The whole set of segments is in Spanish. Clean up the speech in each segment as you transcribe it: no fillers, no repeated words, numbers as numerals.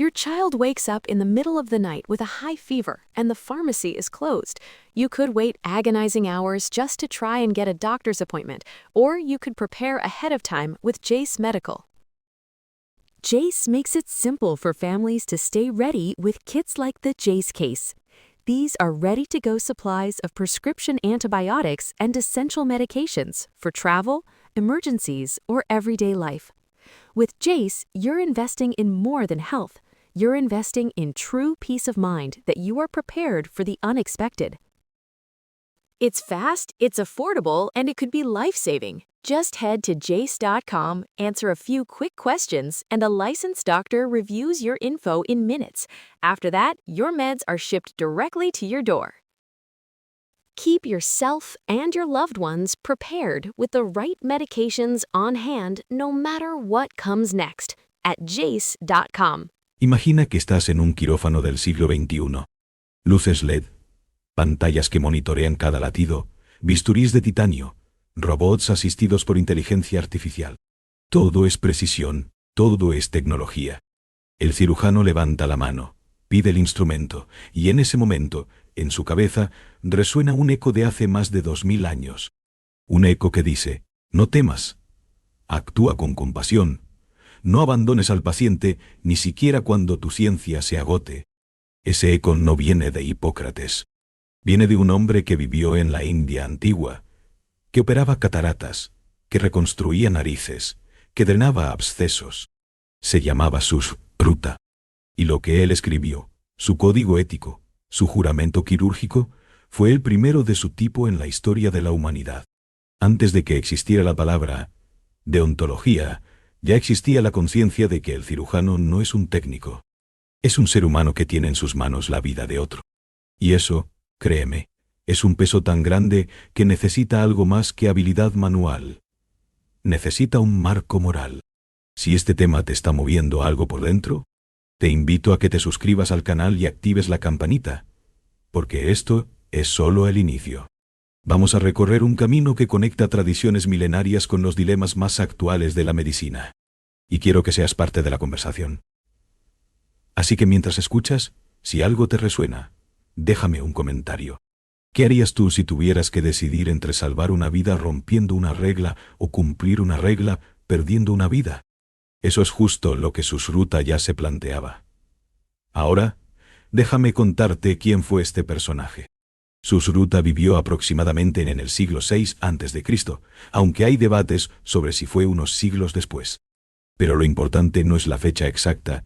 Your child wakes up in the middle of the night with a high fever and the pharmacy is closed. You could wait agonizing hours just to try and get a doctor's appointment, or you could prepare ahead of time with Jace Medical. Jace makes it simple for families to stay ready with kits like the Jace Case. These are ready-to-go supplies of prescription antibiotics and essential medications for travel, emergencies, or everyday life. With Jace, you're investing in more than health. You're investing in true peace of mind that you are prepared for the unexpected. It's fast, it's affordable, and it could be life-saving. Just head to jace.com, answer a few quick questions, and a licensed doctor reviews your info in minutes. After that, your meds are shipped directly to your door. Keep yourself and your loved ones prepared with the right medications on hand no matter what comes next at jace.com. Imagina que estás en un quirófano del siglo XXI. Luces LED, pantallas que monitorean cada latido, bisturís de titanio, robots asistidos por inteligencia artificial. Todo es precisión, todo es tecnología. El cirujano levanta la mano, pide el instrumento, y en ese momento, en su cabeza, resuena un eco de hace más de 2000 años. Un eco que dice, no temas, actúa con compasión, no abandones al paciente ni siquiera cuando tu ciencia se agote. Ese eco no viene de Hipócrates. Viene de un hombre que vivió en la India antigua, que operaba cataratas, que reconstruía narices, que drenaba abscesos. Se llamaba Sushruta. Y lo que él escribió, su código ético, su juramento quirúrgico, fue el primero de su tipo en la historia de la humanidad. Antes de que existiera la palabra deontología, ya existía la conciencia de que el cirujano no es un técnico. Es un ser humano que tiene en sus manos la vida de otro. Y eso, créeme, es un peso tan grande que necesita algo más que habilidad manual. Necesita un marco moral. Si este tema te está moviendo algo por dentro, te invito a que te suscribas al canal y actives la campanita, porque esto es solo el inicio. Vamos a recorrer un camino que conecta tradiciones milenarias con los dilemas más actuales de la medicina. Y quiero que seas parte de la conversación. Así que mientras escuchas, si algo te resuena, déjame un comentario. ¿Qué harías tú si tuvieras que decidir entre salvar una vida rompiendo una regla o cumplir una regla perdiendo una vida? Eso es justo lo que Sushruta ya se planteaba. Ahora, déjame contarte quién fue este personaje. Sushruta vivió aproximadamente en el siglo VI a.C., aunque hay debates sobre si fue unos siglos después. Pero lo importante no es la fecha exacta,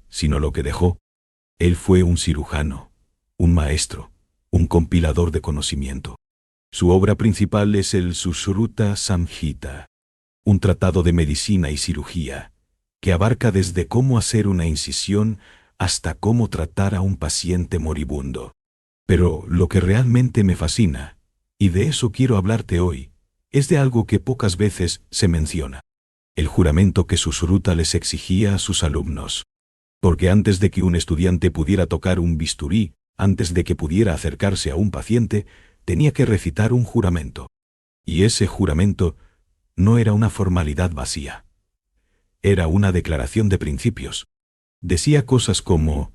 sino lo que dejó. Él fue un cirujano, un maestro, un compilador de conocimiento. Su obra principal es el Sushruta Samhita, un tratado de medicina y cirugía, que abarca desde cómo hacer una incisión hasta cómo tratar a un paciente moribundo. Pero lo que realmente me fascina, y de eso quiero hablarte hoy, es de algo que pocas veces se menciona: el juramento que Sushruta les exigía a sus alumnos. Porque antes de que un estudiante pudiera tocar un bisturí, antes de que pudiera acercarse a un paciente, tenía que recitar un juramento. Y ese juramento no era una formalidad vacía. Era una declaración de principios. Decía cosas como: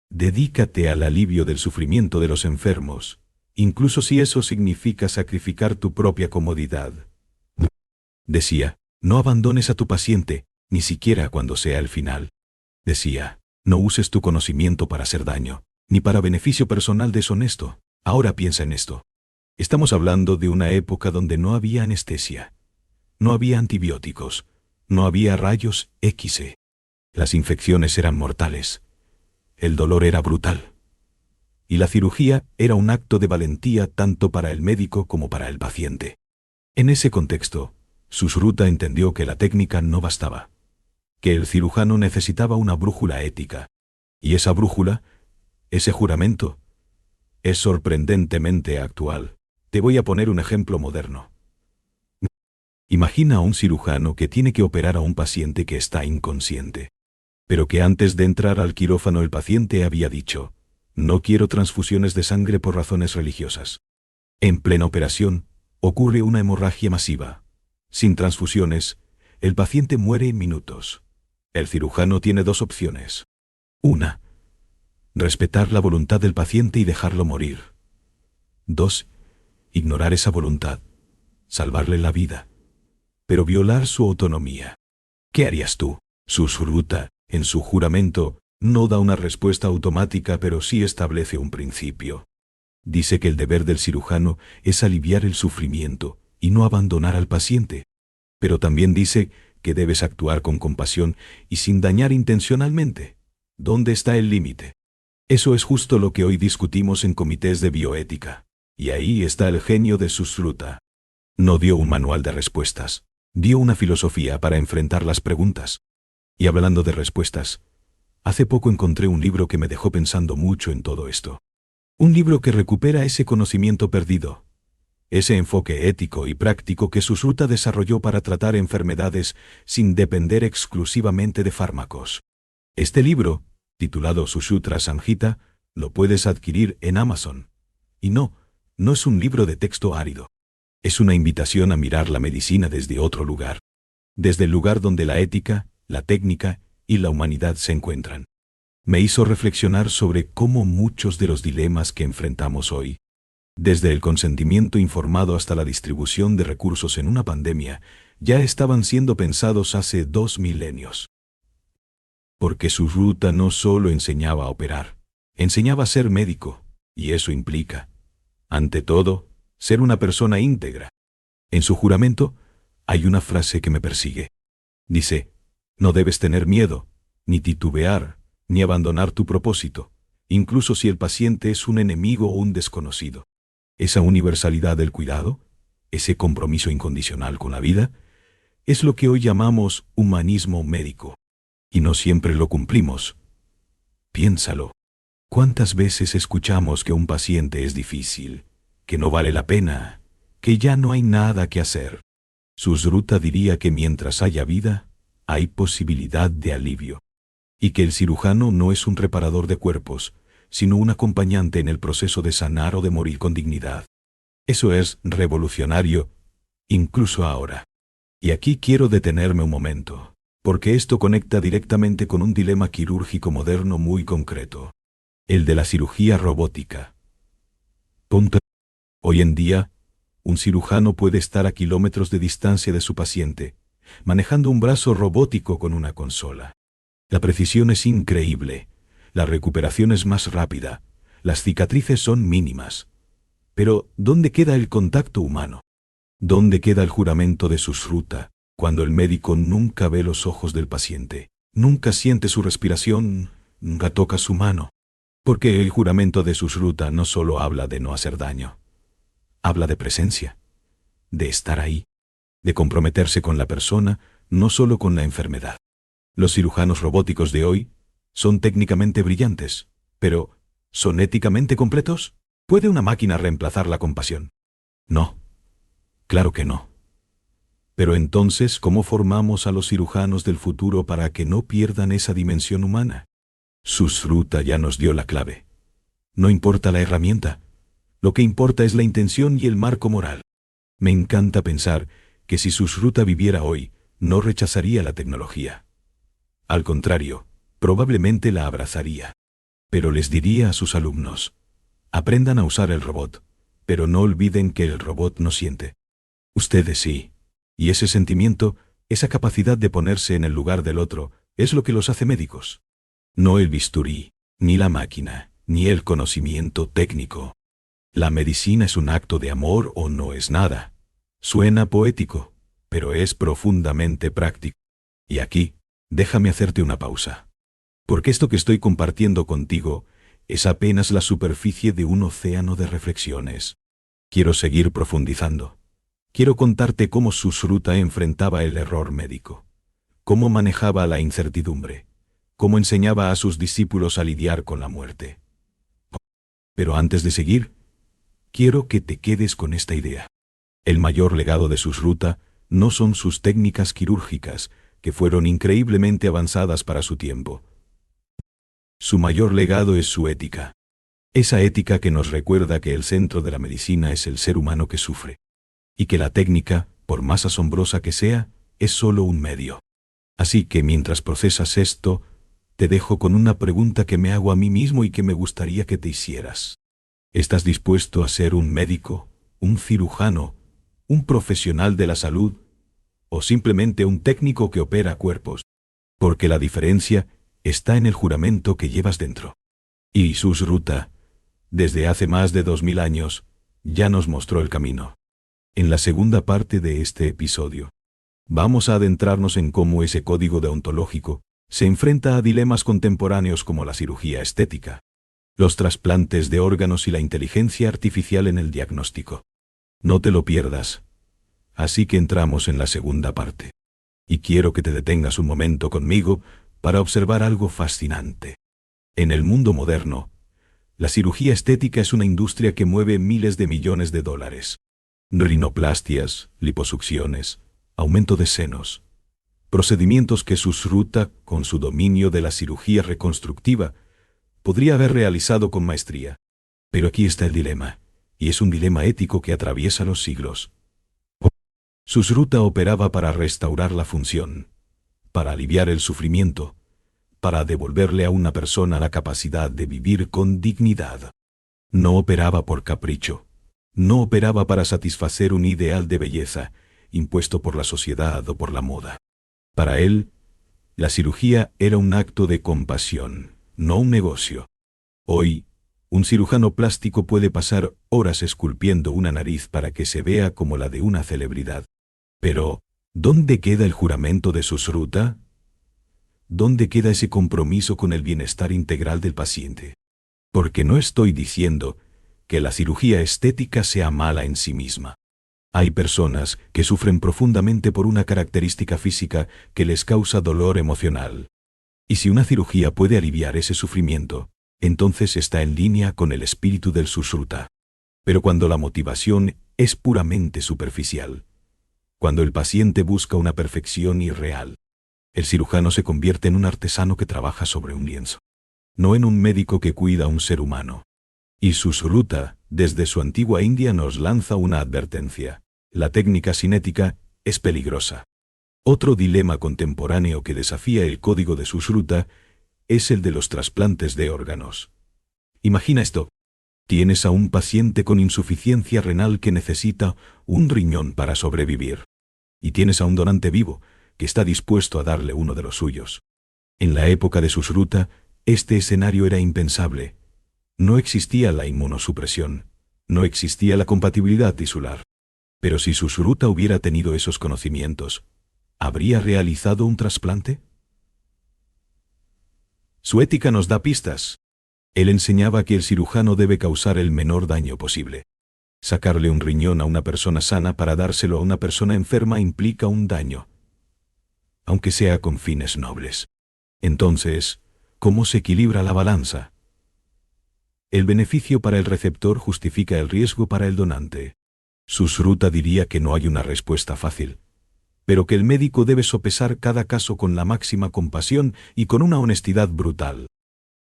dedícate al alivio del sufrimiento de los enfermos, incluso si eso significa sacrificar tu propia comodidad. Decía: no abandones a tu paciente, ni siquiera cuando sea el final. Decía: no uses tu conocimiento para hacer daño, ni para beneficio personal deshonesto. Ahora piensa en esto. Estamos hablando de una época donde no había anestesia, no había antibióticos, no había rayos X. Las infecciones eran mortales. El dolor era brutal. Y la cirugía era un acto de valentía tanto para el médico como para el paciente. En ese contexto, Sushruta entendió que la técnica no bastaba, que el cirujano necesitaba una brújula ética. Y esa brújula, ese juramento, es sorprendentemente actual. Te voy a poner un ejemplo moderno. Imagina a un cirujano que tiene que operar a un paciente que está inconsciente, pero que antes de entrar al quirófano el paciente había dicho: no quiero transfusiones de sangre por razones religiosas. En plena operación, ocurre una hemorragia masiva. Sin transfusiones, el paciente muere en minutos. El cirujano tiene dos opciones: 1. Respetar la voluntad del paciente y dejarlo morir. 2. Ignorar esa voluntad. Salvarle la vida. Pero violar su autonomía. ¿Qué harías tú? Sushruta, en su juramento, no da una respuesta automática, pero sí establece un principio. Dice que el deber del cirujano es aliviar el sufrimiento y no abandonar al paciente. Pero también dice que debes actuar con compasión y sin dañar intencionalmente. ¿Dónde está el límite? Eso es justo lo que hoy discutimos en comités de bioética. Y ahí está el genio de Sushruta. No dio un manual de respuestas, dio una filosofía para enfrentar las preguntas. Y hablando de respuestas, hace poco encontré un libro que me dejó pensando mucho en todo esto. Un libro que recupera ese conocimiento perdido, ese enfoque ético y práctico que Sushruta desarrolló para tratar enfermedades sin depender exclusivamente de fármacos. Este libro, titulado Sushruta Samhita, lo puedes adquirir en Amazon. Y no es un libro de texto árido. Es una invitación a mirar la medicina desde otro lugar. Desde el lugar donde la ética, la técnica y la humanidad se encuentran. Me hizo reflexionar sobre cómo muchos de los dilemas que enfrentamos hoy, desde el consentimiento informado hasta la distribución de recursos en una pandemia, ya estaban siendo pensados hace 2 milenios. Porque Sushruta no solo enseñaba a operar, enseñaba a ser médico, y eso implica, ante todo, ser una persona íntegra. En su juramento hay una frase que me persigue. Dice, no debes tener miedo, ni titubear, ni abandonar tu propósito, incluso si el paciente es un enemigo o un desconocido. Esa universalidad del cuidado, ese compromiso incondicional con la vida, es lo que hoy llamamos humanismo médico. Y no siempre lo cumplimos. Piénsalo. ¿Cuántas veces escuchamos que un paciente es difícil, que no vale la pena, que ya no hay nada que hacer? Sushruta diría que mientras haya vida, hay posibilidad de alivio. Y que el cirujano no es un reparador de cuerpos, sino un acompañante en el proceso de sanar o de morir con dignidad. Eso es revolucionario, incluso ahora. Y aquí quiero detenerme un momento, porque esto conecta directamente con un dilema quirúrgico moderno muy concreto, el de la cirugía robótica. Hoy en día, un cirujano puede estar a kilómetros de distancia de su paciente, manejando un brazo robótico con una consola. La precisión es increíble, la recuperación es más rápida, las cicatrices son mínimas. Pero, ¿dónde queda el contacto humano? ¿Dónde queda el juramento de Sushruta, cuando el médico nunca ve los ojos del paciente, nunca siente su respiración, nunca toca su mano? Porque el juramento de Sushruta no solo habla de no hacer daño, habla de presencia, de estar ahí, de comprometerse con la persona, no solo con la enfermedad. Los cirujanos robóticos de hoy son técnicamente brillantes, pero ¿son éticamente completos? ¿Puede una máquina reemplazar la compasión? No, claro que no. Pero entonces, ¿cómo formamos a los cirujanos del futuro para que no pierdan esa dimensión humana? Sushruta ya nos dio la clave. No importa la herramienta, lo que importa es la intención y el marco moral. Me encanta pensar que si Sushruta viviera hoy, no rechazaría la tecnología. Al contrario, probablemente la abrazaría. Pero les diría a sus alumnos, aprendan a usar el robot, pero no olviden que el robot no siente. Ustedes sí. Y ese sentimiento, esa capacidad de ponerse en el lugar del otro, es lo que los hace médicos. No el bisturí, ni la máquina, ni el conocimiento técnico. La medicina es un acto de amor o no es nada. Suena poético, pero es profundamente práctico. Y aquí, déjame hacerte una pausa. Porque esto que estoy compartiendo contigo es apenas la superficie de un océano de reflexiones. Quiero seguir profundizando. Quiero contarte cómo Sushruta enfrentaba el error médico, cómo manejaba la incertidumbre, cómo enseñaba a sus discípulos a lidiar con la muerte. Pero antes de seguir, quiero que te quedes con esta idea. El mayor legado de Sushruta no son sus técnicas quirúrgicas, que fueron increíblemente avanzadas para su tiempo. Su mayor legado es su ética. Esa ética que nos recuerda que el centro de la medicina es el ser humano que sufre. Y que la técnica, por más asombrosa que sea, es solo un medio. Así que mientras procesas esto, te dejo con una pregunta que me hago a mí mismo y que me gustaría que te hicieras. ¿Estás dispuesto a ser un médico, un cirujano, un profesional de la salud o simplemente un técnico que opera cuerpos? Porque la diferencia está en el juramento que llevas dentro. Y Sushruta, desde hace más de 2000 años, ya nos mostró el camino. En la segunda parte de este episodio, vamos a adentrarnos en cómo ese código deontológico se enfrenta a dilemas contemporáneos como la cirugía estética, los trasplantes de órganos y la inteligencia artificial en el diagnóstico. No te lo pierdas. Así que entramos en la segunda parte. Y quiero que te detengas un momento conmigo para observar algo fascinante. En el mundo moderno, la cirugía estética es una industria que mueve miles de millones de dólares. Rinoplastias, liposucciones, aumento de senos. Procedimientos que Sushruta, con su dominio de la cirugía reconstructiva, podría haber realizado con maestría. Pero aquí está el dilema, y es un dilema ético que atraviesa los siglos. Sushruta operaba para restaurar la función, para aliviar el sufrimiento, para devolverle a una persona la capacidad de vivir con dignidad. No operaba por capricho, no operaba para satisfacer un ideal de belleza impuesto por la sociedad o por la moda. Para él, la cirugía era un acto de compasión, no un negocio. Hoy, un cirujano plástico puede pasar horas esculpiendo una nariz para que se vea como la de una celebridad. Pero, ¿dónde queda el juramento de Sushruta? ¿Dónde queda ese compromiso con el bienestar integral del paciente? Porque no estoy diciendo que la cirugía estética sea mala en sí misma. Hay personas que sufren profundamente por una característica física que les causa dolor emocional. Y si una cirugía puede aliviar ese sufrimiento, entonces está en línea con el espíritu del Sushruta. Pero cuando la motivación es puramente superficial, cuando el paciente busca una perfección irreal, el cirujano se convierte en un artesano que trabaja sobre un lienzo, no en un médico que cuida a un ser humano. Y Sushruta, desde su antigua India, nos lanza una advertencia. La técnica cinética es peligrosa. Otro dilema contemporáneo que desafía el código de Sushruta es el de los trasplantes de órganos. Imagina esto. Tienes a un paciente con insuficiencia renal que necesita un riñón para sobrevivir. Y tienes a un donante vivo que está dispuesto a darle uno de los suyos. En la época de Sushruta, este escenario era impensable. No existía la inmunosupresión, no existía la compatibilidad tisular. Pero si Sushruta hubiera tenido esos conocimientos, ¿habría realizado un trasplante? Su ética nos da pistas. Él enseñaba que el cirujano debe causar el menor daño posible. Sacarle un riñón a una persona sana para dárselo a una persona enferma implica un daño, aunque sea con fines nobles. Entonces, ¿cómo se equilibra la balanza? El beneficio para el receptor justifica el riesgo para el donante. Sushruta diría que no hay una respuesta fácil, pero que el médico debe sopesar cada caso con la máxima compasión y con una honestidad brutal.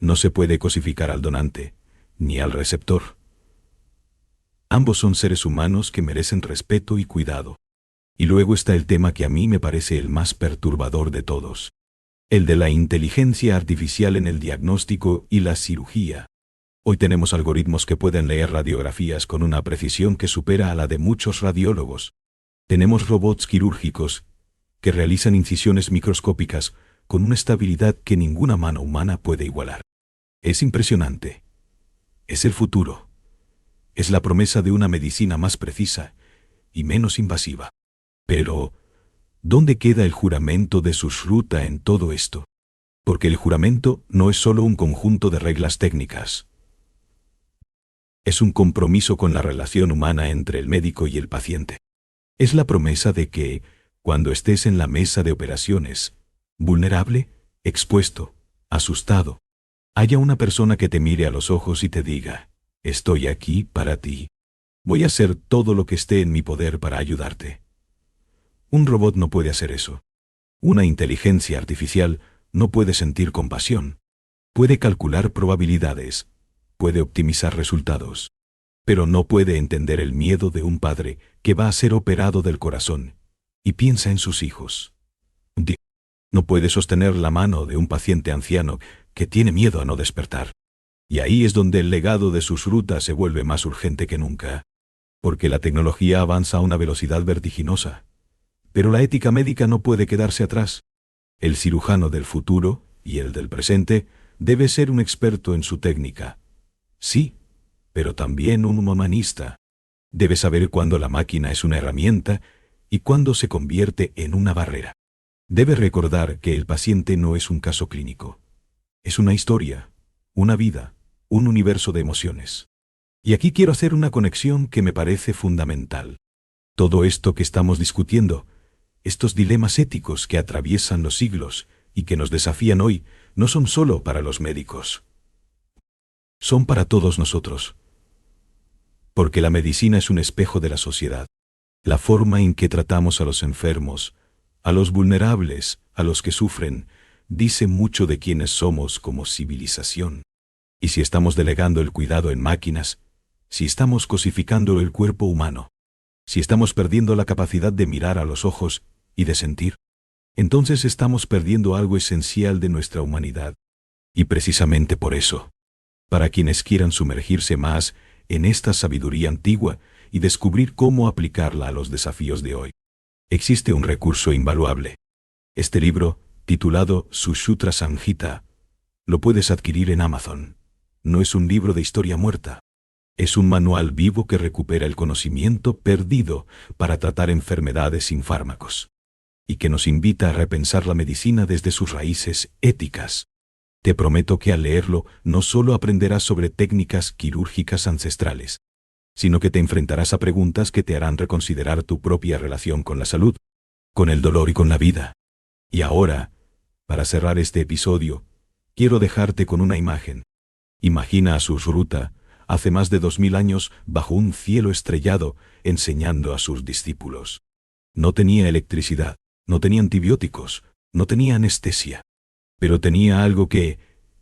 No se puede cosificar al donante, ni al receptor. Ambos son seres humanos que merecen respeto y cuidado. Y luego está el tema que a mí me parece el más perturbador de todos, el de la inteligencia artificial en el diagnóstico y la cirugía. Hoy tenemos algoritmos que pueden leer radiografías con una precisión que supera a la de muchos radiólogos. Tenemos robots quirúrgicos que realizan incisiones microscópicas con una estabilidad que ninguna mano humana puede igualar. Es impresionante. Es el futuro. Es la promesa de una medicina más precisa y menos invasiva. Pero, ¿dónde queda el juramento de Sushruta en todo esto? Porque el juramento no es solo un conjunto de reglas técnicas. Es un compromiso con la relación humana entre el médico y el paciente. Es la promesa de que, cuando estés en la mesa de operaciones, vulnerable, expuesto, asustado, haya una persona que te mire a los ojos y te diga: estoy aquí para ti. Voy a hacer todo lo que esté en mi poder para ayudarte. Un robot no puede hacer eso. Una inteligencia artificial no puede sentir compasión. Puede calcular probabilidades, puede optimizar resultados, pero no puede entender el miedo de un padre que va a ser operado del corazón y piensa en sus hijos. No puede sostener la mano de un paciente anciano que tiene miedo a no despertar. Y ahí es donde el legado de Sushruta se vuelve más urgente que nunca. Porque la tecnología avanza a una velocidad vertiginosa. Pero la ética médica no puede quedarse atrás. El cirujano del futuro, y el del presente, debe ser un experto en su técnica. Sí, pero también un humanista. Debe saber cuándo la máquina es una herramienta y cuándo se convierte en una barrera. Debe recordar que el paciente no es un caso clínico. Es una historia, una vida, un universo de emociones. Y aquí quiero hacer una conexión que me parece fundamental. Todo esto que estamos discutiendo, estos dilemas éticos que atraviesan los siglos y que nos desafían hoy, no son solo para los médicos. Son para todos nosotros. Porque la medicina es un espejo de la sociedad. La forma en que tratamos a los enfermos, a los vulnerables, a los que sufren, dice mucho de quiénes somos como civilización. Y si estamos delegando el cuidado en máquinas, si estamos cosificando el cuerpo humano, si estamos perdiendo la capacidad de mirar a los ojos y de sentir, entonces estamos perdiendo algo esencial de nuestra humanidad. Y precisamente por eso, para quienes quieran sumergirse más en esta sabiduría antigua y descubrir cómo aplicarla a los desafíos de hoy, existe un recurso invaluable. Este libro, titulado Sushruta Samhita, lo puedes adquirir en Amazon. No es un libro de historia muerta. Es un manual vivo que recupera el conocimiento perdido para tratar enfermedades sin fármacos, y que nos invita a repensar la medicina desde sus raíces éticas. Te prometo que al leerlo no solo aprenderás sobre técnicas quirúrgicas ancestrales, sino que te enfrentarás a preguntas que te harán reconsiderar tu propia relación con la salud, con el dolor y con la vida. Y ahora, para cerrar este episodio, quiero dejarte con una imagen. Imagina a Sushruta, hace más de 2000 años, bajo un cielo estrellado, enseñando a sus discípulos. No tenía electricidad, no tenía antibióticos, no tenía anestesia, pero tenía algo que,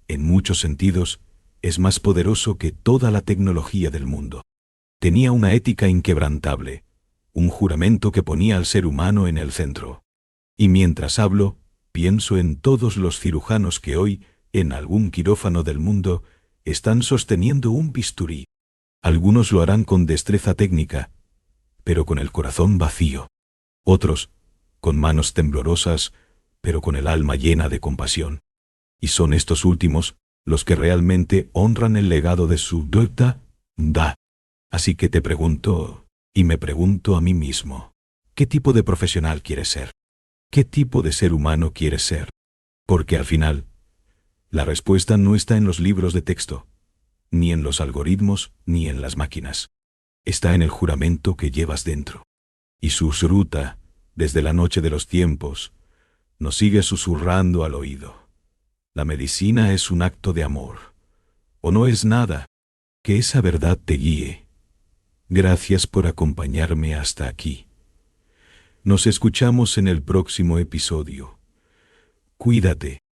en muchos sentidos, es más poderoso que toda la tecnología del mundo. Tenía una ética inquebrantable, un juramento que ponía al ser humano en el centro. Y mientras hablo, pienso en todos los cirujanos que hoy, en algún quirófano del mundo, están sosteniendo un bisturí. Algunos lo harán con destreza técnica, pero con el corazón vacío. Otros, con manos temblorosas, pero con el alma llena de compasión. Y son estos últimos los que realmente honran el legado de su Da. Así que te pregunto, y me pregunto a mí mismo, ¿qué tipo de profesional quieres ser? ¿Qué tipo de ser humano quieres ser? Porque al final, la respuesta no está en los libros de texto, ni en los algoritmos, ni en las máquinas. Está en el juramento que llevas dentro. Y Sushruta, desde la noche de los tiempos, nos sigue susurrando al oído. La medicina es un acto de amor, o no es nada. Que esa verdad te guíe. Gracias por acompañarme hasta aquí. Nos escuchamos en el próximo episodio. Cuídate.